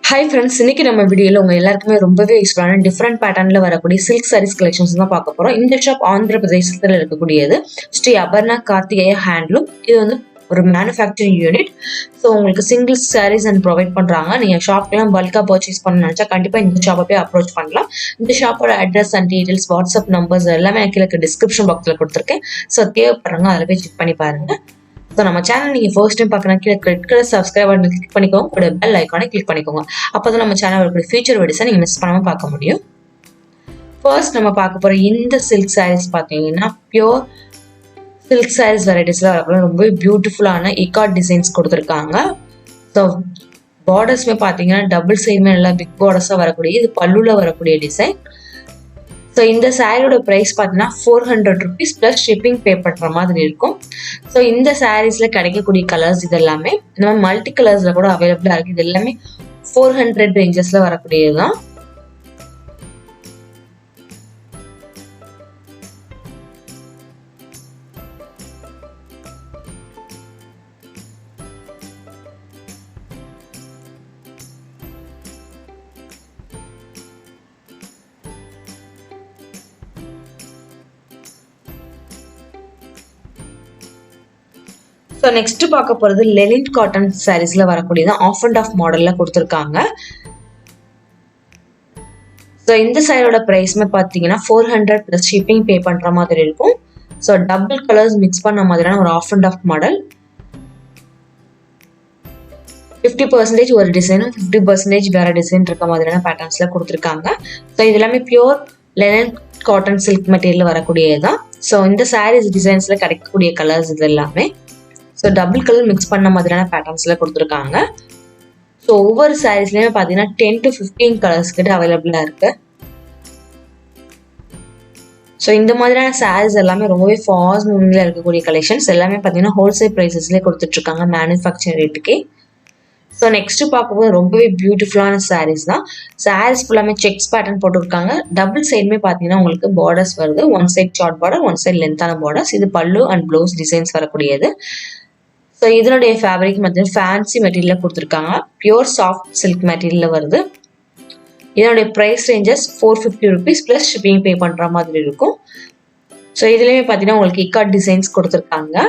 Hi friends, இன்னைக்கு நம்ம வீடியோவில் உங்கள் எல்லாருக்குமே ரொம்பவே யூஸ்ஃபுல்லான டிஃப்ரெண்ட் பேட்டர்னில் வரக்கூடிய சில்க் சாரீஸ் கலெக்ஷன்ஸ் தான் பார்க்க போகிறோம். இந்த ஷாப் ஆந்திர பிரதேசத்தில் இருக்கக்கூடியது ஸ்ரீ அபர்ணா கார்த்திகேய ஹேண்ட்லூம். இது வந்து ஒரு மேனுஃபேக்சரிங் யூனிட். ஸோ உங்களுக்கு சிங்கிள் சாரீஸ் அண்ட் ப்ரொவைட் பண்ணுறாங்க. நீங்கள் ஷாப்லாம் பல்காக பர்ச்சேஸ் பண்ண நினச்சா கண்டிப்பாக இந்த ஷாப்பை போய் அப்ரோச் பண்ணலாம். இந்த ஷாப்போட address and details, WhatsApp numbers எல்லாமே நான் கீழே டிஸ்கிரிப்ஷன் பாக்ஸில் கொடுத்துருக்கேன். ஸோ தேவைப்படுறாங்க, அதில் போய் செக் பண்ணி பாருங்கள். ஸோ நம்ம சேனல் நீங்கள் ஃபர்ஸ்ட் டைம் பார்க்கணும், கீழே red colour subscribe button click பண்ணிக்கோங்க, கூட பெல் ஐக்கானை கிளிக் பண்ணிக்கோங்க. அப்போ தான் நம்ம சேனல் வரக்கூடிய ஃபியூச்சர் வீடியோஸை நீங்கள் மிஸ் பண்ணாமல் பார்க்க முடியும். ஃபர்ஸ்ட் நம்ம பார்க்க போகிற இந்த சில்க் சாரீஸ் பார்த்தீங்கன்னா பியோர் சில்க் சாரீஸ் வெரைட்டிஸில் வரக்கூடிய ரொம்ப பியூட்டிஃபுல்லான இக்கார்ட் டிசைன்ஸ் கொடுத்துருக்காங்க. ஸோ பார்டர்ஸ்மே பார்த்தீங்கன்னா டபுள் சைடுமே நல்லா பிக் பார்டர்ஸாக வரக்கூடிய, இது பல்லுவில் வரக்கூடிய டிசைன். ஸோ இந்த சாரியோட ப்ரைஸ் பார்த்தீங்கன்னா 400 rupees ப்ளஸ் ஷிப்பிங் பே பண்ணுற மாதிரி இருக்கும். ஸோ இந்த சாரீஸில் கிடைக்கக்கூடிய கலர்ஸ் இது எல்லாமே இந்த மாதிரி மல்டி கலர்ஸில் கூட அவைலபிளாக இருக்குது. இது எல்லாமே 400 ரேஞ்சஸில் வரக்கூடியது தான். ஸோ நெக்ஸ்ட் பார்க்க போகிறது லெனின் காட்டன் சாரீஸ்ல வரக்கூடியது ஆஃப் அண்ட் ஆஃப் மாடல்ல கொடுத்துருக்காங்க. ஸோ இந்த சாரியோட ப்ரைஸ்மே பார்த்தீங்கன்னா 400 ப்ளஸ் ஷிப்பிங் பே பண்ணுற மாதிரி இருக்கும். ஸோ டபுள் கலர்ஸ் மிக்ஸ் பண்ண மாதிரியான ஒரு ஆஃப் அண்ட் ஆஃப் மாடல். 50% ஒரு டிசைனும் 50% வேற டிசைன் இருக்க மாதிரியான பேட்டர்ன்ஸ்ல கொடுத்துருக்காங்க. ஸோ இது எல்லாமே pure Lenin cotton silk material வரக்கூடியது தான். ஸோ இந்த சாரீஸ் டிசைன்ஸ்ல கிடைக்கக்கூடிய கலர்ஸ் இது எல்லாமே. ஸோ டபுள் கலர் மிக்ஸ் பண்ண மாதிரியான பேட்டர்ன்ஸ்ல கொடுத்துருக்காங்க. ஸோ ஒவ்வொரு சாரீஸ்லயுமே பார்த்தீங்கன்னா 10 to 15 கலர்ஸ் கிட்ட அவைலபிளா இருக்கு. ஸோ இந்த மாதிரியான சாரீஸ் எல்லாமே ரொம்பவே ஃபாஸ்ட் மூவிங்ல இருக்கக்கூடிய கலெக்ஷன்ஸ் எல்லாமே பார்த்தீங்கன்னா ஹோல்சேல் ப்ரைஸஸ்லேயே கொடுத்துட்டு இருக்காங்க மேனுஃபேக்சரிங் ரேட்டுக்கே. ஸோ நெக்ஸ்ட் பார்க்கும்போது ரொம்பவே பியூட்டிஃபுல்லான சாரீஸ் தான். சாரீஸ் ஃபுல்லாமே செக்ஸ் பேட்டர்ன் போட்டுருக்காங்க. டபுள் சைடுமே பார்த்தீங்கன்னா உங்களுக்கு பார்டர்ஸ் வருது. One side short border, one side லென்த்தான பார்டர்ஸ். இது பல்லு அண்ட் ப்ளவுஸ் டிசைன்ஸ் வரக்கூடியது. ஸோ இதனுடைய ஃபேப்ரிக் பார்த்தீங்கன்னா ஃபேன்சி மெட்டீரியலில் கொடுத்துருக்காங்க. பியூர் சாஃப்ட் சில்க் மெட்டீரியலில் வருது. இதனுடைய price ranges 450 rupees plus shipping pay பண்ணுற மாதிரி இருக்கும். ஸோ இதுலேயுமே பார்த்தீங்கன்னா உங்களுக்கு இக்கார்ட் டிசைன்ஸ் கொடுத்துருக்காங்க.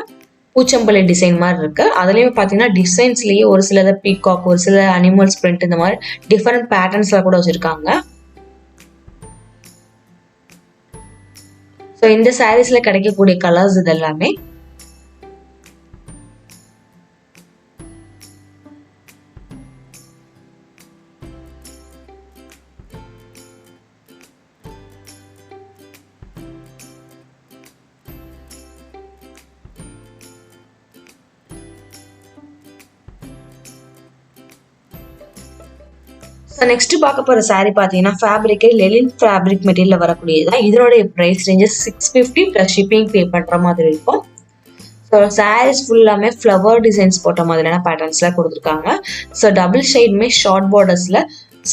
பூச்சம்பள்ளி டிசைன் மாதிரி இருக்கு. அதுலேயுமே பார்த்தீங்கன்னா டிசைன்ஸ்லேயே ஒரு சில பீகாக், ஒரு சில அனிமல்ஸ் பிரிண்ட், இந்த மாதிரி டிஃப்ரெண்ட் பேட்டர்ன்ஸ்ல கூட வச்சிருக்காங்க. ஸோ இந்த சாரீஸ்ல கிடைக்கக்கூடிய கலர்ஸ் இது எல்லாமே. நெக்ஸ்ட் பார்க்க போற சாரி பாத்தீங்கன்னா ஃபேப்ரிக்கே லெனின் ஃபேப்ரிக் மெட்டீரியல்ல வரக்கூடியதுதான். இதனுடைய price ranges 650 plus shipping pay பண்ற மாதிரி இருக்கும். ஸோ சாரீஸ் ஃபுல்லாமே ஃப்ளவர் டிசைன்ஸ் போட்ட மாதிரியான பேட்டர்ன்ஸ்ல கொடுத்துருக்காங்க. ஸோ டபுள் ஷேடுமே ஷார்ட் பார்டர்ஸ்ல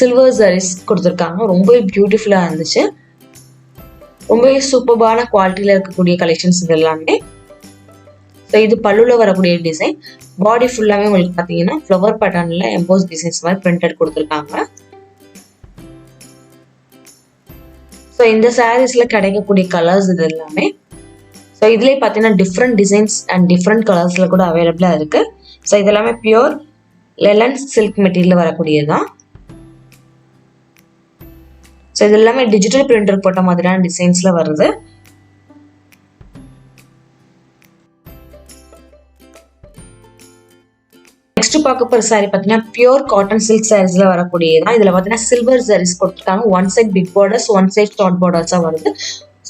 சில்வர் சாரீஸ் கொடுத்துருக்காங்க. ரொம்பவே பியூட்டிஃபுல்லா இருந்துச்சு. ரொம்பவே சூப்பர்பான குவாலிட்டியில இருக்கக்கூடிய கலெக்ஷன்ஸ் இது எல்லாமே. ஸோ இது பல்லுல வரக்கூடிய டிசைன். பாடி ஃபுல்லாமே உங்களுக்கு பார்த்தீங்கன்னா ஃப்ளவர் பேட்டர்ன்ல எம்போஸ் டிசைன்ஸ் மாதிரி பிரிண்டட் கொடுத்துருக்காங்க. ஸோ இந்த சாரீஸ்ல கிடைக்கக்கூடிய கலர்ஸ் இது எல்லாமே. ஸோ இதுலேயே பார்த்தீங்கன்னா டிஃப்ரெண்ட் டிசைன்ஸ் அண்ட் டிஃப்ரெண்ட் கலர்ஸ்ல கூட அவைலபிளா இருக்கு. ஸோ இது எல்லாமே பியூர் லெலன் சில்க் மெட்டீரியல் வரக்கூடியதுதான். ஸோ இது எல்லாமே டிஜிட்டல் பிரிண்டர் போட்ட மாதிரியான டிசைன்ஸ்ல வருது. நெக்ஸ்ட் பார்க்க போற சாரி பார்த்தீங்கன்னா பியூர் காட்டன் சில்க் சாரீஸ்ல வரக்கூடியதான். இதுல பார்த்தீங்கன்னா சில்வர் சாரீஸ் கொடுத்துருக்காங்க. One side big borders, one side short பார்டர்ஸா வருது.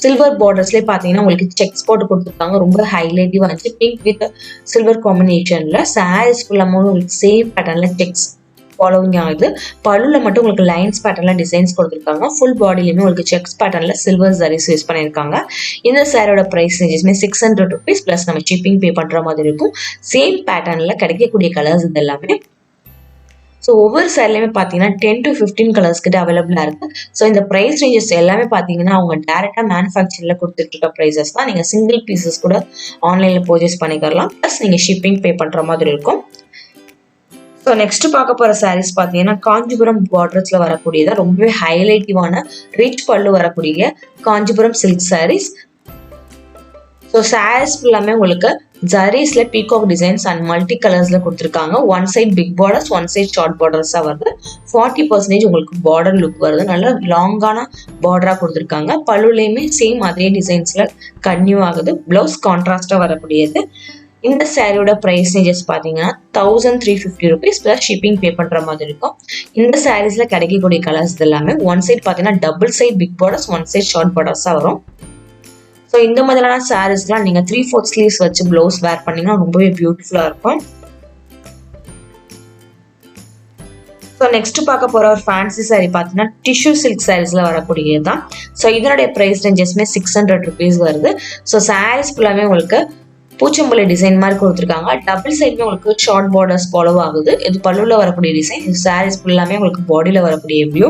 சில்வர் பார்டர்ஸ்லேயே பார்த்தீங்கன்னா உங்களுக்கு செக்ஸ் போட்டு கொடுத்துருக்காங்க. ரொம்ப ஹைலைட்டிவா இருந்துச்சு. பிங்க் வித் சில்வர் காம்பினேஷன்ல சாரீஸ் ஃபுல்லாம உங்களுக்கு சேம் பேட்டர்ன்ல செக்ஸ் ஃபாலோவிங் ஆகுது. பல்லுல மட்டும் உங்களுக்கு லைன்ஸ் பேட்டர்ன்ல டிசைன்ஸ் கொடுத்துருக்காங்க. ஃபுல் பாடியிலுமே உங்களுக்கு செக்ஸ் பேட்டர்ன்ல சில்வர் சாரீஸ் யூஸ் பண்ணியிருக்காங்க. இந்த சாரியோட பிரைஸ் ரேஞ்சஸ்மே 600 rupees ப்ளஸ் நம்ம ஷிப்பிங் பே பண்ற மாதிரி இருக்கும். சேம் பேட்டர்ன்ல கிடைக்கக்கூடிய கலர்ஸ் இது எல்லாமே. ஸோ ஒவ்வொரு சாரிலையுமே பார்த்தீங்கன்னா 10 to 15 கலர்ஸ் கிட்ட அவைலபிளா இருக்கு. ஸோ இந்த ப்ரைஸ் ரேஞ்சஸ் எல்லாமே பார்த்தீங்கன்னா அவங்க டேரக்டா மேனுஃபேக்சரிங்ல கொடுத்துட்டு இருக்க ப்ரைஸஸ் தான். நீங்க சிங்கிள் பீசஸ் கூட ஆன்லைன்ல பர்ச்சேஸ் பண்ணிக்கலாம். ப்ளஸ் நீங்க ஷிப்பிங் பே பண்ற மாதிரி இருக்கும். ஸோ நெக்ஸ்ட் பார்க்க போற சாரீஸ் பார்த்தீங்கன்னா காஞ்சிபுரம் பார்டர்ஸ்ல வரக்கூடியதா ரொம்பவே ஹைலைட்டிவான ரிச் பல்லு வரக்கூடிய Kanchipuram silk sarees. So sarees ஃபுல்லாமே உங்களுக்கு ஜரீஸ்ல பீகாக் டிசைன்ஸ் அண்ட் மல்டி கலர்ஸ்ல கொடுத்துருக்காங்க. One side big borders, one side short பார்டர்ஸா வருது. 40% உங்களுக்கு பார்டர் லுக் வருது. நல்ல லாங்கான பார்டரா கொடுத்துருக்காங்க. பல்லுலையுமே சேம் அதே டிசைன்ஸ்ல கன்யூ ஆகுது. பிளவுஸ் கான்ட்ராஸ்டா வரக்கூடியது. இந்த சாரியோட பிரைஸ் ரேஞ்சஸ் பார்த்தீங்கன்னா 1350 rupees பிளஸ் ஷிப்பிங் பே பண்ற மாதிரி இருக்கும். இந்த சாரீஸ்ல கிடைக்கக்கூடிய கலர்ஸ் எல்லாமே ஒன் சைட் பார்த்தீங்கன்னா double side big borders, one side short பார்டர்ஸா வரும். ஸோ இந்த மாதிரியான சாரீஸ்லாம் நீங்க 3/4 ஸ்லீவ்ஸ் வச்சு பிளவுஸ் வேர் பண்ணீங்கன்னா ரொம்பவே பியூட்டிஃபுல்லா இருக்கும். ஸோ நெக்ஸ்ட் பார்க்க போற ஒரு ஃபேன்சி சாரி பார்த்தீங்கன்னா டிஷ்யூ சில்க் சாரீஸ்ல வரக்கூடியதுதான். ஸோ இதனுடைய பிரைஸ் ரேஞ்சஸ்மே 600 rupees வருது. ஸோ சாரீஸ் ஃபுல்லாமே உங்களுக்கு பூச்சம்பள்ளி டிசைன் மாதிரி கொடுத்துருக்காங்க. டபுள் சைடுமே உங்களுக்கு ஷார்ட் பார்டர்ஸ் ஃபாலோ ஆகுது. இது பல்லுல வரக்கூடிய டிசைன். இது சாரீஸ் ஃபுல்லாமே உங்களுக்கு பாடியில வரக்கூடிய வியூ.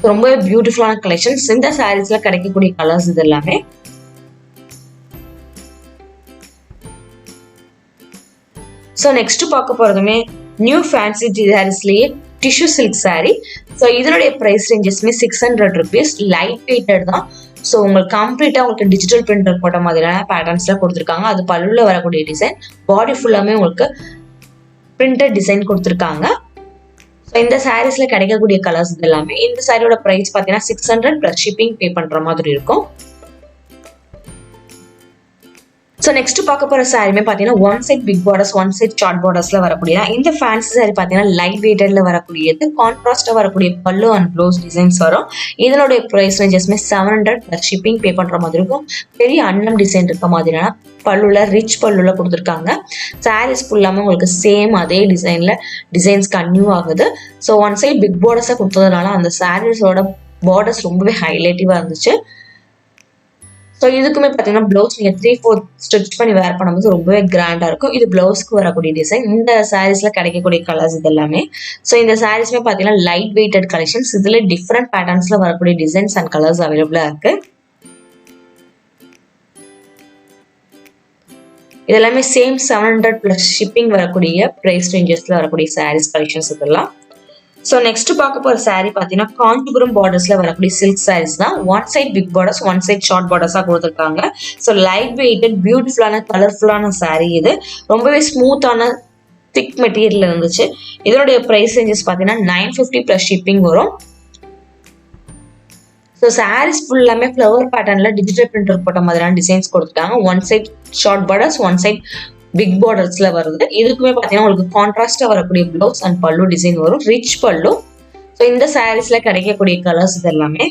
ரொம்பவே பியூட்டிஃபுல்லான கலெக்ஷன்ஸ். இந்த சாரீஸ்ல கிடைக்கக்கூடிய கலர்ஸ் இது எல்லாமே. ஸோ நெக்ஸ்ட் பார்க்க போறதுமே நியூ ஃபேன்சி சாரீஸ்லயே டிஷ்யூ சில்க் சாரி. ஸோ இதனுடைய பிரைஸ் ரேஞ்சஸ்மே 600 rupees. லைட் வெயிட்டட் தான். ஸோ உங்களுக்கு கம்ப்ளீட்டா உங்களுக்கு டிஜிட்டல் பிரிண்டர் போட்ட மாதிரியான பேட்டர்ன்ஸ்ல கொடுத்துருக்காங்க. அது பல்லுல வரக்கூடிய டிசைன். பாடி ஃபுல்லாமே உங்களுக்கு பிரிண்டட் டிசைன் கொடுத்துருக்காங்க. இந்த சாரீஸ்ல கிடைக்கக்கூடிய கலர்ஸ் இது எல்லாமே. இந்த சாரியோட பிரைஸ் பார்த்தீங்கன்னா 600 பிளஸ் ஷிப்பிங் பே பண்ற மாதிரி இருக்கும். ஸோ நெக்ஸ்ட் பார்க்க போற சாரியுமே பார்த்தீங்கன்னா one side big borders, one side short பார்டர்ஸ்ல வரக்கூடியதா. இந்த ஃபேன்சி சாரி பார்த்தீங்கன்னா லைட் வெயிட்டட்ல வரக்கூடியது. கான்ட்ராஸ்டா வரக்கூடிய பல்லு அண்ட் ப்ளவுஸ் டிசைன்ஸ் வரும். இதனுடைய பிரைஸ் ரேஞ்சஸ்மே 700 பிளஸ் ஷிப்பிங் பே பண்ற மாதிரி இருக்கும். பெரிய அன்னம் டிசைன் இருக்க மாதிரியான பல்லுல ரிச் பல்லுல கொடுத்துருக்காங்க. சாரீஸ் ஃபுல்லாமே உங்களுக்கு சேம் அதே டிசைன்ஸ் கன்யூ ஆகுது. ஸோ ஒன் சைட் பிக் பார்டர்ஸா கொடுத்ததுனால அந்த சாரீஸோட பார்டர்ஸ் ரொம்பவே ஹைலைட்டிவா இருந்துச்சு. ஸோ இதுக்குமே பார்த்தீங்கன்னா பிளவுஸ் நீங்கள் 3/4 ஸ்டிச் பண்ணி வேர் பண்ணும்போது ரொம்பவே கிராண்டா இருக்கும். இது பிளவுஸ்க்கு வரக்கூடிய டிசைன். இந்த சாரீஸ்ல கிடைக்கக்கூடிய கலர்ஸ் இது எல்லாமே. ஸோ இந்த சாரீஸ்மே பார்த்தீங்கன்னா லைட் வெயிட்டட் கலெக்ஷன்ஸ். இதுல டிஃப்ரெண்ட் பேட்டர்ன்ஸ்ல வரக்கூடிய டிசைன்ஸ் அண்ட் கலர்ஸ் அவைலபிளா இருக்கு. இது எல்லாமே சேம் 700 பிளஸ் ஷிப்பிங் வரக்கூடிய பிரைஸ் ரேஞ்சஸ்ல வரக்கூடிய சாரீஸ் கலெக்ஷன்ஸ் இதெல்லாம். ஸோ நெக்ஸ்ட் பார்க்க போற சாரி பார்த்தீங்கன்னா காஞ்சிபுரம் பார்டர்ஸ்ல வரக்கூடிய சில்க் சாரீஸ் தான். One side big borders, one side short பார்டர்ஸா கொடுத்துருக்காங்க. ஸோ லைட் வெயிட்டட் பியூட்டிஃபுல்லான கலர்ஃபுல்லான சாரி. இது ரொம்பவே ஸ்மூத்தான திக் மெட்டீரியல் இருந்துச்சு. இதனுடைய பிரைஸ் ரேஞ்சஸ் பார்த்தீங்கன்னா 950 பிளஸ் ஷிப்பிங் வரும். ஸோ சாரீஸ் ஃபுல்லாமே ஃப்ளவர் பேட்டர்ன்ல டிஜிட்டல் பிரிண்டர் போட்ட மாதிரியான டிசைன்ஸ் கொடுத்துருக்காங்க. One side short borders, one side big பார்டர்ஸ்ல வருது. இதுக்குமே பார்த்தீங்கன்னா உங்களுக்கு கான்ட்ராஸ்டா வரக்கூடிய பிளவுஸ் அண்ட் பல்லு டிசைன் வரும். ரிச் பல்லு. ஸோ இந்த சாரீஸ்ல கிடைக்கக்கூடிய கலர்ஸ் இது எல்லாமே.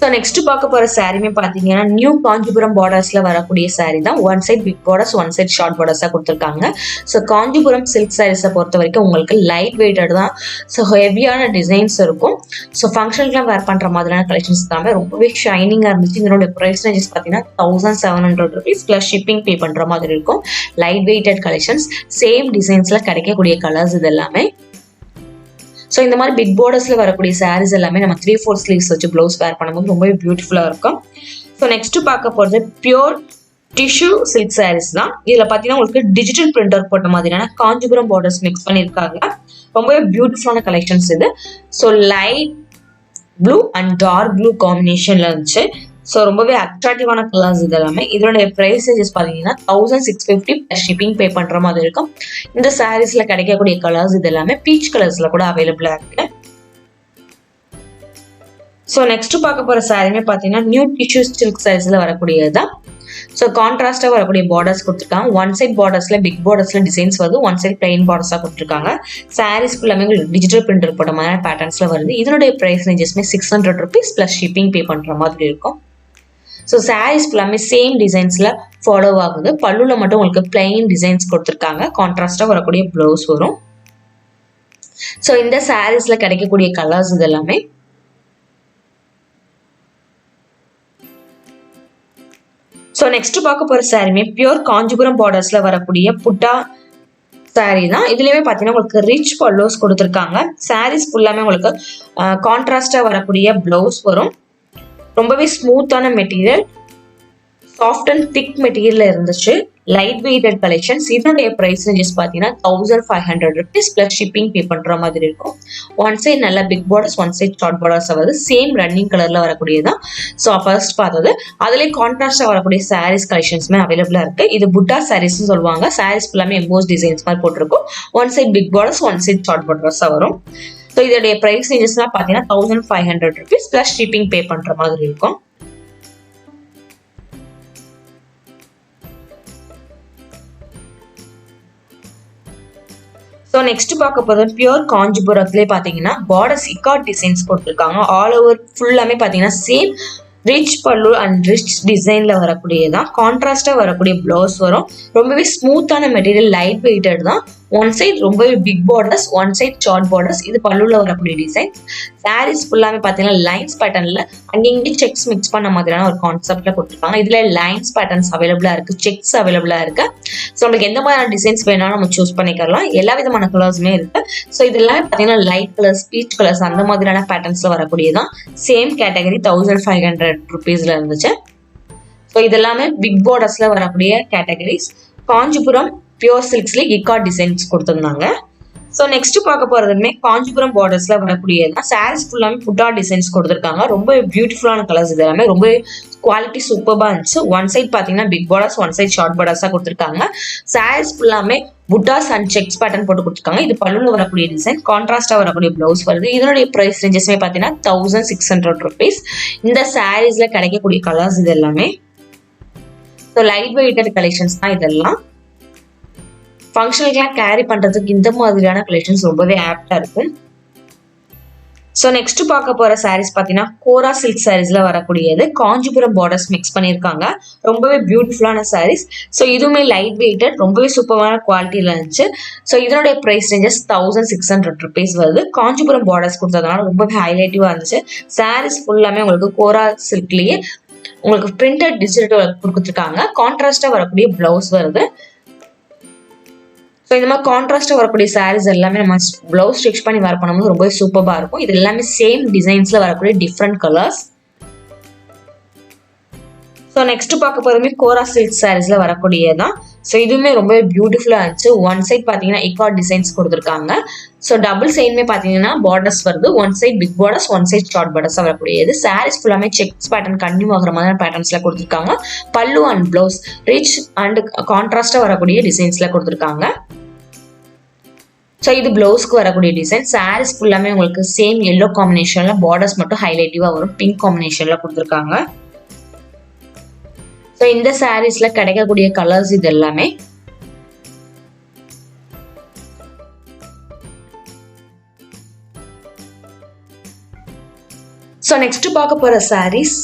ஸோ நெக்ஸ்ட் பார்க்க போற சாரியுமே பார்த்தீங்கன்னா நியூ காஞ்சிபுரம் பார்டர்ஸ்ல வரக்கூடிய சாரி தான். One side big borders, one side short பார்டர்ஸா கொடுத்துருக்காங்க. ஸோ காஞ்சிபுரம் சில்க் சாரீஸை பொறுத்த வரைக்கும் உங்களுக்கு லைட் வெயிட்டட் தான். ஸோ ஹெவியான டிசைன்ஸ் இருக்கும். ஸோ ஃபங்க்ஷனுக்குலாம் வேர் பண்ற மாதிரியான கலெக்ஷன்ஸ் தான். ரொம்பவே ஷைனிங்கா இருந்துச்சு. இதனோட பிரைஸ் ரேஞ்சஸ் பார்த்தீங்கன்னா 1700 rupees பிளஸ் ஷிப்பிங் பே பண்ற மாதிரி இருக்கும். Light weighted collections. சேம் டிசைன்ஸ்ல கிடைக்கக்கூடிய கலர்ஸ் இது எல்லாமே. ஸோ இந்த மாதிரி பிக் பார்டர்ஸ்ல வரக்கூடிய சாரீஸ் எல்லாமே நம்ம 3/4 ஸ்லீவ்ஸ் வச்சு பிளவுஸ் வேர் பண்ணும்போது ரொம்பவே பியூட்டிஃபுல்லா இருக்கும். ஸோ நெக்ஸ்ட் பார்க்க போறது பியூர் டிஷ்யூ சில்க் சாரீஸ் தான். இதுல பாத்தீங்கன்னா உங்களுக்கு டிஜிட்டல் பிரிண்டர் போட்ட மாதிரியான காஞ்சிபுரம் பார்டர்ஸ் மிக்ஸ் பண்ணிருக்காங்க. ரொம்பவே பியூட்டிஃபுல்லான கலெக்ஷன்ஸ் இது. So light blue and dark blue காம்பினேஷன்ல இருந்துச்சு. ஸோ ரொம்பவே அட்ராக்டிவான கலர்ஸ் இது எல்லாமே. இதோட பிரைஸ் பார்த்தீங்கன்னா 1650 பிளஸ் ஷிப்பிங் பே பண்ற மாதிரி இருக்கும். இந்த சாரீஸ்ல கிடைக்கக்கூடிய கலர்ஸ் இது எல்லாமே பீச் கலர்ஸ்ல கூட அவைலபிளா இருக்கு. ஸோ நெக்ஸ்ட் பார்க்க போற சாரியுமே பார்த்தீங்கன்னா நியூ டிஷ்யூ சில்க் சாரீஸ்ல வரக்கூடியதுதான். ஸோ கான்ட்ராஸ்டா வரக்கூடிய பார்டர்ஸ் கொடுத்துருக்காங்க. ஒன் சைட் பார்டர்ஸ்ல பிக் பார்டர்ஸ்ல டிசைன்ஸ் வருது. ஒன் சைட் பிளைன் பார்டர்ஸா கொடுத்துருக்காங்க. சாரீஸ் ஃபுல்லாமே டிஜிட்டல் பிரிண்டர் போட்ட மாதிரி பேட்டர்ன்ஸ்ல வருது. இதனுடைய பிரைஸ் ரேஞ்சஸ்மே 600 rupees பிளஸ் ஷிப்பிங் பே பண்ற மாதிரி இருக்கும். ஸோ சாரீஸ் ஃபுல்லாமே சேம் டிசைன்ஸ்ல ஃபாலோ ஆகுது. பல்லுல மட்டும் உங்களுக்கு பிளைன் டிசைன்ஸ் கொடுத்துருக்காங்க. கான்ட்ராஸ்டா வரக்கூடிய பிளவுஸ் வரும். ஸோ இந்த சாரீஸ்ல கிடைக்கக்கூடிய கலர்ஸ் இது எல்லாமே. ஸோ நெக்ஸ்ட் பார்க்க போற சாரியுமே பியூர் காஞ்சிபுரம் பார்டர்ஸ்ல வரக்கூடிய புட்டா சாரீ தான். இதுலயுமே பாத்தீங்கன்னா உங்களுக்கு ரிச் பல்லோஸ் கொடுத்துருக்காங்க. சாரீஸ் ஃபுல்லாமே உங்களுக்கு கான்ட்ராஸ்டா வரக்கூடிய பிளவுஸ் வரும். ரொம்பவே ஸ்மூத்தான material, soft and thick material இருந்துச்சு. Light weighted collections. இதனுடைய பிரைஸ் ரேஞ்சஸ் பாத்தீங்கன்னா 1500 rupees பிளஸ் ஷிப்பிங் பே பண்ற மாதிரி இருக்கும். ஒன் சைட் நல்ல big borders, one side short borders வருது. சேம் ரன்னிங் கலர்ல வரக்கூடியதான். ஸோ ஃபர்ஸ்ட் பார்த்தது அதுலேயே கான்ட்ராஸ்டா வரக்கூடிய சாரீஸ் கலெக்ஷன்ஸ்மே அவைலபிளா இருக்கு. இது புட்டா சாரீஸ் சொல்லுவாங்க. சாரீஸ் ஃபுல்லாமே எம்போஸ் டிசைன்ஸ் மாதிரி போட்டிருக்கும். One side big borders, one side short borders வரும். ஸோ இதோடைய பிரைஸ் ரேஞ்சஸ்லாம் பாத்தீங்கன்னா 1500 rupees பிளஸ் ஷிப்பிங் பே பண்ற மாதிரி இருக்கும். ஸோ நெக்ஸ்ட் பார்க்க போகிறது பியூர் காஞ்சிபுரத்துலேயே பார்த்தீங்கன்னா பார்டர்ஸ் இக்காட் டிசைன்ஸ் கொடுத்துருக்காங்க. ஆல் ஓவர் ஃபுல்லாமே பார்த்தீங்கன்னா சேம் ரிச் பல்லு அண்ட் ரிச் டிசைன்ல வரக்கூடியதான். கான்ட்ராஸ்டா வரக்கூடிய பிளவுஸ் வரும். ரொம்பவே ஸ்மூத்தான மெட்டீரியல், லைட் வெயிட்டட் தான். ஒன் சைட் ரொம்பவே big borders, one side short borders. இது பல்லுல வரக்கூடிய டிசைன். சாரீஸ் ஃபுல்லாமே பார்த்தீங்கன்னா லைன்ஸ் பேட்டர்ன்ல அங்கங்கே செக்ஸ் மிக்ஸ் பண்ண மாதிரியான ஒரு கான்செப்ட்ல கொடுத்துருக்காங்க. இதுல லைன்ஸ் பேட்டர்ன்ஸ் அவைலபிளா இருக்கு, செக்ஸ் அவைலபிளா இருக்கு. ஸோ உங்களுக்கு எந்த மாதிரியான டிசைன்ஸ் வேணாலும் நம்ம சூஸ் பண்ணிக்கலாம். எல்லா விதமான கலர்ஸுமே இருக்கு. ஸோ இதெல்லாம் பார்த்தீங்கன்னா லைட் கலர்ஸ், பீச் கலர்ஸ் அந்த மாதிரியான பேட்டர்ன்ஸ்ல வரக்கூடியதான். சேம் கேட்டகரி 1500 rupeesல இருந்துச்சு. ஸோ இதெல்லாமே பிக் பார்டர்ஸ்ல வரக்கூடிய கேட்டகரிஸ். காஞ்சிபுரம் பியூர் சில்க்ஸ்ல இக்காட் டிசைன்ஸ் கொடுத்துருந்தாங்க. ஸோ நெக்ஸ்ட் பார்க்க போறதுமே காஞ்சிபுரம் பார்டர்ஸ்ல வரக்கூடியதான். சாரீஸ் ஃபுல்லாமே புட்டா டிசைன்ஸ் கொடுத்துருக்காங்க. ரொம்ப பியூட்டிஃபுல்லான கலர்ஸ். இது எல்லாமே ரொம்ப குவாலிட்டி சூப்பர்பா இருந்துச்சு. ஒன் சைட் பாத்தீங்கன்னா big borders, one side short பார்டர்ஸா கொடுத்துருக்காங்க. சாரீஸ் ஃபுல்லாமே புட்டாஸ் அண்ட் செக்ஸ் பேட்டர்ன் போட்டு கொடுத்துருக்காங்க. இது பல்லுல வரக்கூடிய டிசைன், கான்ட்ராஸ்டா வரக்கூடிய பிளவுஸ் வருது. இதனுடைய பிரைஸ் ரேஞ்சஸ்மே பாத்தீங்கன்னா 1600 rupees. இந்த சாரீஸ்ல கிடைக்கக்கூடிய கலர்ஸ் இது எல்லாமே. ஸோ லைட் வெயிட்டட் கலெக்ஷன்ஸ் தான் இதெல்லாம். ஃபங்க்ஷனுக்குலாம் கேரி பண்றதுக்கு இந்த மாதிரியான கலெக்ஷன்ஸ் ரொம்பவே ஆப்டா இருக்கும். ஸோ நெக்ஸ்ட் பார்க்க போற சாரீஸ் பார்த்தீங்கன்னா கோரா சில்க் சாரீஸ்ல வரக்கூடியது. காஞ்சிபுரம் பார்டர்ஸ் மிக்ஸ் பண்ணியிருக்காங்க. ரொம்பவே பியூட்டிஃபுல்லான சாரீஸ். ஸோ இதுவுமே லைட் வெயிட்டட், ரொம்பவே சூப்பரான குவாலிட்டியில இருந்துச்சு. ஸோ இதனுடைய பிரைஸ் ரேஞ்சஸ் 1600 rupees வருது. காஞ்சிபுரம் பார்டர்ஸ் கொடுத்ததுனால ரொம்பவே ஹைலைட்டிவா இருந்துச்சு. சாரீஸ் ஃபுல்லாமே உங்களுக்கு கோரா சில்க்லயே உங்களுக்கு பிரிண்டட் டிஜிட்டல் கொடுத்துருக்காங்க. கான்ட்ராஸ்டா வரக்கூடிய பிளவுஸ் வருது. ஸோ இந்த மாதிரி கான்ட்ராஸ்டா வரக்கூடிய சாரீஸ் எல்லாமே நம்ம பிளவுஸ் ஸ்டிச் பண்ணி வேர் பண்ணும்போது ரொம்ப சூப்பரா இருக்கும். இது எல்லாமே சேம் டிசைன்ஸ்ல வரக்கூடிய டிஃப்ரெண்ட் கலர்ஸ். ஸோ நெக்ஸ்ட் பார்க்க போறதுமே கோரா சில்க் சாரீஸ்ல வரக்கூடியதான். ஸோ இதுவுமே ரொம்ப பியூட்டிஃபுல்லா இருந்துச்சு. ஒன் சைட் பாத்தீங்கன்னா இக்காட் டிசைன்ஸ் கொடுத்துருக்காங்க. ஸோ டபுள் சைடுமே பாத்தீங்கன்னா பார்டர்ஸ் வருது. One side big borders, one side short borders வரக்கூடியது. சாரீஸ் ஃபுல்லாமே செக்ஸ் பேட்டர்ன் கண்டினியூ ஆகிற மாதிரி பேட்டர்ன்ஸ்ல கொடுத்துருக்காங்க. பல்லு அண்ட் பிளவுஸ் ரிச் அண்ட் கான்ட்ராஸ்டா வரக்கூடிய டிசைன்ஸ்ல கொடுத்துருக்காங்க. ஸோ இது பிளவுஸ்க்கு வரக்கூடிய டிசைன். சாரீஸ் ஃபுல்லாமே உங்களுக்கு சேம் எல்லோ காம்பினேஷன்ல பார்டர்ஸ் மட்டும் ஹைலைட்டிவா வரும். பிங்க் காம்பினேஷன்ல கொடுத்துருக்காங்க. ஸோ இந்த சாரீஸ்ல கிடைக்கக்கூடிய கலர்ஸ் இது எல்லாமே. ஸோ நெக்ஸ்ட் பார்க்க போற சாரீஸ்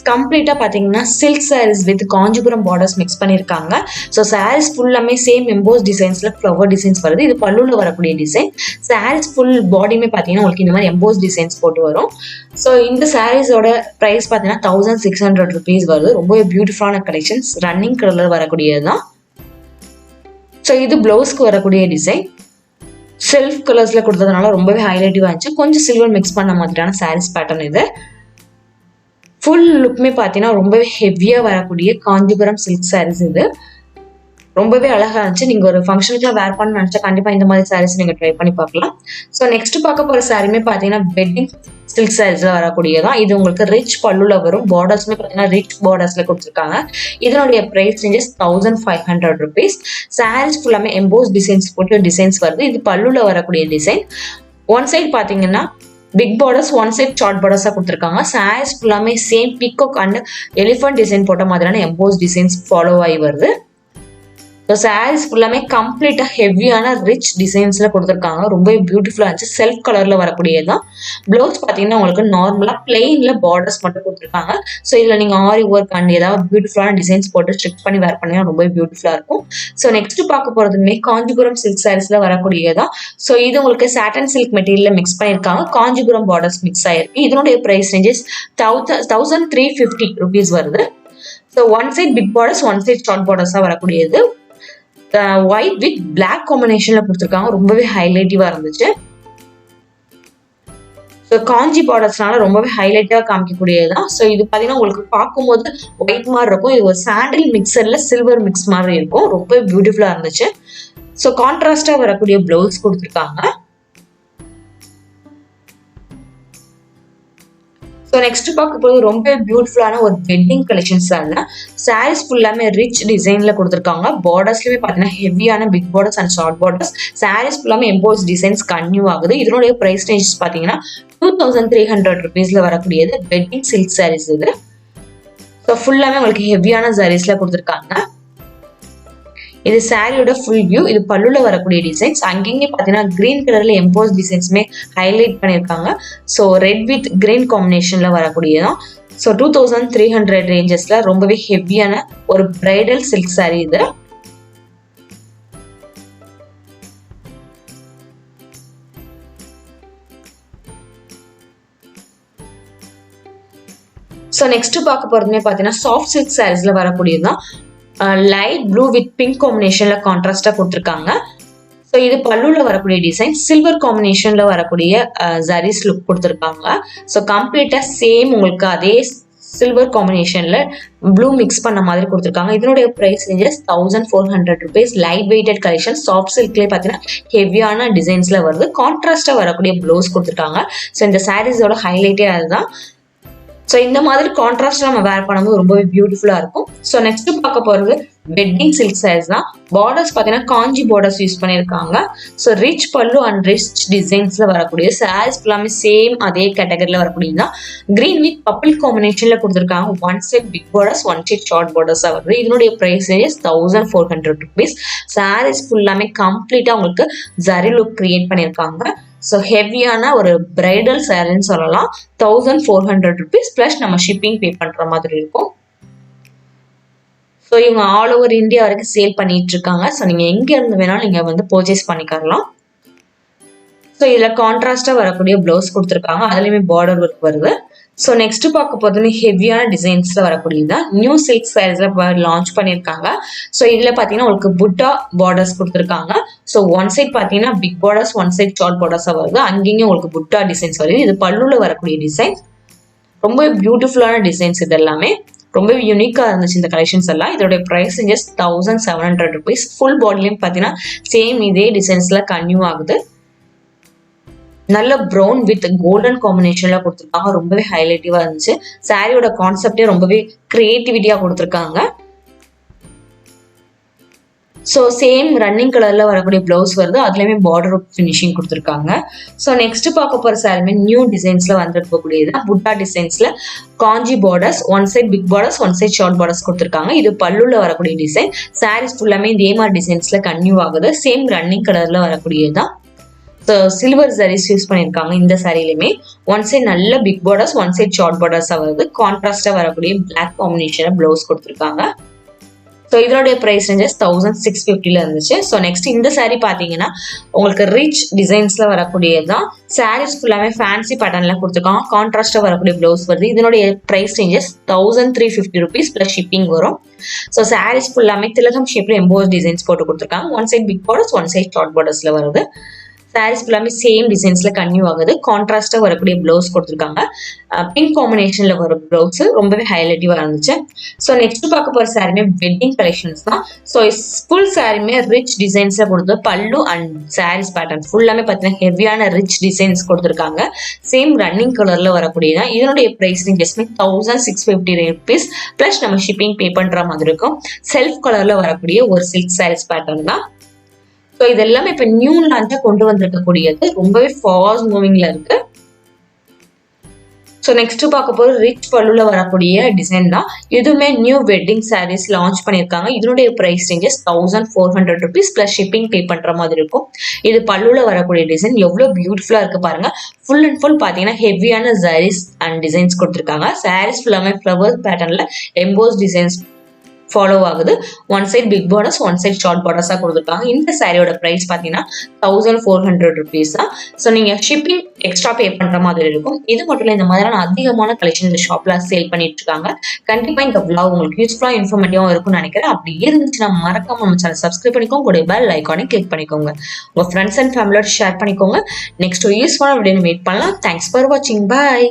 கம்ப்ளீட்டா பாத்தீங்கன்னா silk sarees with Kanchipuram borders mix பண்ணிருக்காங்க. ஸோ சாரீஸ் ஃபுல்லாமே சேம் எம்போஸ் டிசைன்ஸ்ல ஃப்ளவர் டிசைன்ஸ் வருது. இது பல்லுல வரக்கூடிய டிசைன். சாரீஸ் ஃபுல் பாடியுமே பாத்தீங்கன்னா உங்களுக்கு இந்த மாதிரி எம்போஸ் டிசைன்ஸ் போட்டு வரும். ஸோ இந்த சாரீஸோட பிரைஸ் பாத்தீங்கன்னா 1600 rupees வருது. ரொம்ப பியூட்டிஃபுல்லான கலெக்ஷன்ஸ். ரன்னிங் கலர்ல வரக்கூடியதுதான். ஸோ இது பிளவுஸ்க்கு வரக்கூடிய டிசைன். செல்ஃப் கலர்ஸ்ல கொடுத்ததுனால ரொம்பவே ஹைலைட்டிவா இருந்துச்சு. கொஞ்சம் சில்வர் மிக்ஸ் பண்ண மாதிரியான சாரீஸ் பேட்டர்ன் இது. ஃபுல் லுக்மே பார்த்தீங்கன்னா ரொம்பவே ஹெவியா வரக்கூடிய காஞ்சிபுரம் சில்க் சாரீஸ் இது. ரொம்பவே அழகா இருந்துச்சு. நீங்க ஒரு ஃபங்க்ஷனுக்குலாம் வேர் பண்ண நினைச்சா கண்டிப்பா இந்த மாதிரி சாரீஸ் நீங்க ட்ரை பண்ணி பார்க்கலாம். ஸோ நெக்ஸ்ட் பார்க்க போற சாரியுமே பார்த்தீங்கன்னா வெட்டிங் சில்க் சாரீஸ்ல வரக்கூடியதான். இது உங்களுக்கு ரிச் பல்லுல வரும். பார்டர்ஸ்மே பார்த்தீங்கன்னா ரிச் பார்டர்ஸ்ல கொடுத்துருக்காங்க. இதனுடைய பிரைஸ் ரேஞ்சஸ் 1500 rupees. சாரீஸ் ஃபுல்லாமே எம்போஸ் டிசைன்ஸ் போட்டு டிசைன்ஸ் வருது. இது பல்லுல வரக்கூடிய டிசைன். ஒன் சைட் பாத்தீங்கன்னா big borders, one side short பார்டர்ஸா கொடுத்துருக்காங்க. சாரீஸ் ஃபுல்லாமே same peacock and elephant design போட்ட மாதிரியான எம்போஸ் டிசைன்ஸ் ஃபாலோ ஆகி வருது. ஸோ சாரீஸ் ஃபுல்லாமே கம்ப்ளீட்டா ஹெவியான ரிச் டிசைன்ஸ்ல கொடுத்துருக்காங்க. ரொம்ப பியூட்டிஃபுல்லா இருந்துச்சு. செல்ஃப் கலர்ல வரக்கூடியதான். பிளவுஸ் பாத்தீங்கன்னா உங்களுக்கு நார்மலா பிளெயின்ல பார்டர்ஸ் மட்டும் கொடுத்துருக்காங்க. ஸோ இதுல நீங்க ஆரி ஒர்க் அண்ட் ஏதாவது பியூட்டிஃபுல்லான டிசைன்ஸ் போட்டு ஸ்டிச் பண்ணி வேர் பண்ணீங்கன்னா ரொம்ப பியூட்டிஃபுல்லா இருக்கும். ஸோ நெக்ஸ்ட் பார்க்க போறதுமே காஞ்சிபுரம் சில்க் சாரீஸ்ல வரக்கூடியதான். ஸோ இது உங்களுக்கு சாட்டன் சில்க் மெட்டீரியல் மிக்ஸ் பண்ணிருக்காங்க. காஞ்சிபுரம் பார்டர்ஸ் மிக்ஸ் ஆயிருக்கு. இதனுடைய பிரைஸ் ரேஞ்சஸ் 1350 rupees வருது. So one side big borders, one side short பார்டர்ஸா வரக்கூடியது. ஒயிட் வித் பிளாக் காம்பினேஷன்ல கொடுத்துருக்காங்க. ரொம்பவே ஹைலைட்டிவா இருந்துச்சு. ஸோ காஞ்சி பார்டர்ஸ்னால ரொம்பவே ஹைலைட்டாக காமிக்கக்கூடியதுதான். ஸோ இது பார்த்தீங்கன்னா உங்களுக்கு பார்க்கும்போது ஒயிட் மாதிரி இருக்கும். இது ஒரு சாண்டில் மிக்சர்ல சில்வர் மிக்ஸ் மாதிரி இருக்கும். ரொம்ப பியூட்டிஃபுல்லா இருந்துச்சு. ஸோ கான்ட்ராஸ்டா வரக்கூடிய பிளவுஸ் கொடுத்துருக்காங்க. ஸோ நெக்ஸ்ட் பார்க்க போது ரொம்ப பியூட்டிஃபுல்லான ஒரு வெட்டிங் கலெக்ஷன்ஸ் தான். சாரீஸ் ஃபுல்லாமே ரிச் டிசைன்ல கொடுத்துருக்காங்க. பார்டர்ஸ்லயுமே பார்த்தீங்கன்னா ஹெவியான big borders and short borders. Sarees ஃபுல்லாமே எம்போஸ் டிசைன்ஸ் கன்யூ ஆகுது. இதனுடைய பிரைஸ் ரேஞ்சஸ் பார்த்தீங்கன்னா 2300 rupeesல வரக்கூடியது வெட்டிங் சில்க் சாரீஸ் இது. ஸோ ஃபுல்லாமே உங்களுக்கு ஹெவியான சாரீஸ்ல கொடுத்துருக்காங்க. இது சாரியோட ஃபுல் வியூ. இது பல்லுல வரக்கூடிய டிசைன்ஸ். அங்கேயே பார்த்தீங்கன்னா கிரீன் கலர்ல எம்போஸ் டிசைன்ஸுமே ஹைலைட் பண்ணியிருக்காங்க. ஸோ ரெட் வித் கிரீன் காம்பினேஷன்ல வரக்கூடியதான். ஸோ 2300 ரேஞ்சஸ்ல ரொம்பவே ஹெவியான ஒரு பிரைடல் சில்க் சாரி இது. ஸோ நெக்ஸ்ட் பார்க்க போறதுமே பார்த்தீங்கன்னா சாஃப்ட் சில்க் சாரீஸ்ல வரக்கூடியதுதான். லைட் ப்ளூ வித் பிங்க் காம்பினேஷன்ல கான்ட்ராஸ்டா கொடுத்துருக்காங்க. ஸோ இது பல்லுல வரக்கூடிய டிசைன். சில்வர் காம்பினேஷன்ல வரக்கூடிய ஜரீஸ் லுக் கொடுத்துருக்காங்க. ஸோ கம்ப்ளீட்டா சேம் உங்களுக்கு அதே சில்வர் காம்பினேஷன்ல ப்ளூ மிக்ஸ் பண்ண மாதிரி கொடுத்துருக்காங்க. இதனுடைய price ranges 1400 rupees. Light weighted collection. Soft சில்க்லேயே பார்த்தீங்கன்னா ஹெவியான டிசைன்ஸ்ல வருது. கான்ட்ராஸ்டா வரக்கூடிய ப்ளவுஸ் கொடுத்துருக்காங்க. ஸோ இந்த சாரீஸோட ஹைலைட்டே அதுதான். ஸோ இந்த மாதிரி கான்ட்ராஸ்ட் நம்ம வேர் பண்ணும்போது ரொம்பவே பியூட்டிஃபுல்லா இருக்கும். ஸோ நெக்ஸ்ட் பார்க்க போறது வெட்டிங் சில்க் சாரீஸ் தான். பார்டர்ஸ் பார்த்தீங்கன்னா காஞ்சி பார்டர்ஸ் யூஸ் பண்ணியிருக்காங்க. ஸோ ரிச் பல்லு அண்ட் ரிச் டிசைன்ஸ்ல வரக்கூடிய சாரீஸ் ஃபுல்லாமே சேம் அதே கேட்டகரியில் வரக்கூடியதுதான். கிரீன் வித் பர்பிள் காம்பினேஷன்ல கொடுத்துருக்காங்க. One side big borders, one side short பார்டர்ஸா வருது. இதனுடைய பிரைஸ் 1400 rupees. சாரீஸ் ஃபுல்லாமே கம்ப்ளீட்டா உங்களுக்கு ஜரி லுக் கிரியேட் பண்ணியிருக்காங்க. ஸோ ஹெவியான ஒரு பிரைடல் சாரின்னு சொல்லலாம். 1400 rupees பிளஸ் நம்ம ஷிப்பிங் பே பண்ற மாதிரி இருக்கும். ஸோ இவங்க ஆல் ஓவர் இந்தியா வரைக்கும் சேல் பண்ணிட்டு இருக்காங்க. ஸோ நீங்க எங்க இருந்து வேணாலும் நீங்க வந்து பர்ச்சேஸ் பண்ணிக்கலாம். ஸோ இதுல கான்ட்ராஸ்டா வரக்கூடிய பிளவுஸ் கொடுத்துருக்காங்க. அதுலயுமே பார்டர் ஒர்க் வருது. ஸோ நெக்ஸ்ட் பார்க்க போது ஹெவியான டிசைன்ஸ்ல வரக்கூடியதான். நியூ சில்க் சாரீஸ்ல லான்ச் பண்ணியிருக்காங்க. ஸோ இதுல பாத்தீங்கன்னா உங்களுக்கு புட்டா பார்டர்ஸ் கொடுத்துருக்காங்க. ஸோ ஒன் சைட் பாத்தீங்கன்னா big borders, one side short பார்டர்ஸா வருது. அங்கேயும் உங்களுக்கு புட்டா டிசைன்ஸ் வருது. இது பல்லுல வரக்கூடிய டிசைன். ரொம்ப பியூட்டிஃபுல்லான டிசைன்ஸ். இது எல்லாமே ரொம்ப யூனிக்கா இருந்துச்சு இந்த கலெக்ஷன்ஸ் எல்லாம். இதோட பிரைஸ் ரேஞ்சஸ் 1700 rupees. ஃபுல் பாடிலையும் பாத்தீங்கன்னா சேம் இதே டிசைன்ஸ்ல கன்யூ ஆகுது. நல்ல ப்ரௌன் வித் கோல்டன் காம்பினேஷன்ல கொடுத்துருக்காங்க. ரொம்பவே ஹைலைட்டிவா இருந்துச்சு. சாரியோட கான்செப்டே ரொம்பவே கிரியேட்டிவிட்டியா கொடுத்துருக்காங்க. ஸோ சேம் ரன்னிங் கலர்ல வரக்கூடிய பிளவுஸ் வருது. அதுலயுமே பார்டர் ஃபினிஷிங் கொடுத்துருக்காங்க. ஸோ நெக்ஸ்ட் பார்க்க போற சாரியுமே நியூ டிசைன்ஸ்ல வந்துருக்கக்கூடியது. புட்டா டிசைன்ஸ்ல Kanchi borders, one side big borders, one side short borders கொடுத்துருக்காங்க. இது பல்லுல வரக்கூடிய டிசைன். சாரீஸ் ஃபுல்லாமே இதே மாதிரி டிசைன்ஸ்ல கன்யூ ஆகுது. சேம் ரன்னிங் கலர்ல வரக்கூடியதுதான். சில்வர் சாரீஸ் யூஸ் பண்ணியிருக்காங்க இந்த சாரிலுமே. ஒன் சைட் நல்ல big borders, one side short பார்டர்ஸா வருது. கான்ட்ராஸ்டா வரக்கூடிய பிளாக் காம்பினேஷன் பிளவுஸ் கொடுத்துருக்காங்க. ஸோ இதனுடைய பிரைஸ் ரேஞ்சஸ் 1650 இருந்துச்சு. ஸோ நெக்ஸ்ட் இந்த சாரி பாத்தீங்கன்னா உங்களுக்கு ரிச் டிசைன்ஸ்ல வரக்கூடியதுதான். சாரீஸ் ஃபுல்லாமே ஃபேன்சி பேட்டர்ன்ல கொடுத்துருக்காங்க. கான்ட்ராஸ்டா வரக்கூடிய பிளவுஸ் வருது. இதனுடைய price ranges 1350 rupees plus shipping வரும். ஸோ சாரீஸ் ஃபுல்லாமே திலகம் ஷேப்ல எம்போஸ் டிசைன்ஸ் போட்டு கொடுத்துருக்காங்க. One side big borders, one side short பார்டர்ஸ்ல வருது. சாரீஸ் ஃபுல்லாமே சேம் டிசைன்ஸ்ல கன்யூ ஆகுது. கான்ட்ராஸ்டா வரக்கூடிய பிளவுஸ் கொடுத்துருக்காங்க. பிங்க் காம்பினேஷன்ல வர பிளவுஸ் ரொம்பவே ஹைலைட்டிவா இருந்துச்சு. ஸோ நெக்ஸ்ட் பார்க்க போற சாரியுமே வெட்டிங் கலெக்ஷன்ஸ் தான். ஸோ ஃபுல் சாரியுமே ரிச் டிசைன்ஸ்ல கொடுத்து பல்லு அண்ட் சாரீஸ் பேட்டர்ன் ஃபுல்லாமே பார்த்தீங்கன்னா ஹெவியான ரிச் டிசைன்ஸ் கொடுத்துருக்காங்க. சேம் ரன்னிங் கலர்ல வரக்கூடியதான். இதனுடைய பிரைஸ் ரேஞ்சஸ்மே 1650 rupees பிளஸ் நம்ம ஷிப்பிங் பே பண்ற மாதிரி இருக்கும். செல்ஃப் கலர்ல வரக்கூடிய ஒரு சில்க் சாரீஸ் பேட்டர்ன் தான். ஸோ இது எல்லாமே இப்ப நியூ லான்ச்சா கொண்டு வந்திருக்கக்கூடியது. ரொம்பவே ஃபாஸ்ட் மூவிங்ல இருக்கு. ஸோ நெக்ஸ்ட் பார்க்க போது ரிச் பல்லுல வரக்கூடிய டிசைன் தான். இதுவுமே நியூ வெட்டிங் சாரீஸ் லான்ச் பண்ணியிருக்காங்க. இதனுடைய price ranges 1400 rupees plus shipping pay பண்ற மாதிரி இருக்கும். இது பல்லுல வரக்கூடிய டிசைன் எவ்வளவு பியூட்டிஃபுல்லா இருக்கு பாருங்க. ஃபுல் அண்ட் ஃபுல் பாத்தீங்கன்னா ஹெவியான சாரீஸ் அண்ட் டிசைன்ஸ் கொடுத்துருக்காங்க. சாரீஸ் ஃபுல்லாமே ஃப்ளவர் பேட்டர்ன்ல எம்போஸ் டிசைன்ஸ் ஃபாலோ ஆகுது. One side big borders, one side short பார்டர்ஸா கொடுத்துருக்காங்க. இந்த சாரியோட பிரைஸ் பாத்தீங்கன்னா 1400 rupees தான். ஸோ நீங்க ஷிப்பிங் எக்ஸ்ட்ரா பே பண்ற மாதிரி இருக்கும். இது மட்டும் இல்ல, இந்த மாதிரியான அதிகமான கலெக்ஷன் இந்த ஷாப்ல சேல் பண்ணிட்டு இருக்காங்க. கண்டிப்பா இந்த vlog உங்களுக்கு யூஸ்ஃபுல்லா இன்ஃபர்மேட்டிவா இருக்கும்னு நினைக்கிறேன். அப்படி இருந்துச்சுன்னா மறக்காம நம்ம சேனல் சப்ஸ்கிரைப் பண்ணிக்கோங்க, கூட பெல் ஐகானை கிளிக் பண்ணிக்கோங்க. உங்க ஃப்ரெண்ட்ஸ் அண்ட் ஃபேமிலியோட ஷேர் பண்ணிக்கோங்க. நெக்ஸ்ட் யூஸ்ஃபுல்லான வீடியோ மீட் பண்ணலாம். தேங்க்ஸ் ஃபார் வாட்சிங். பாய்.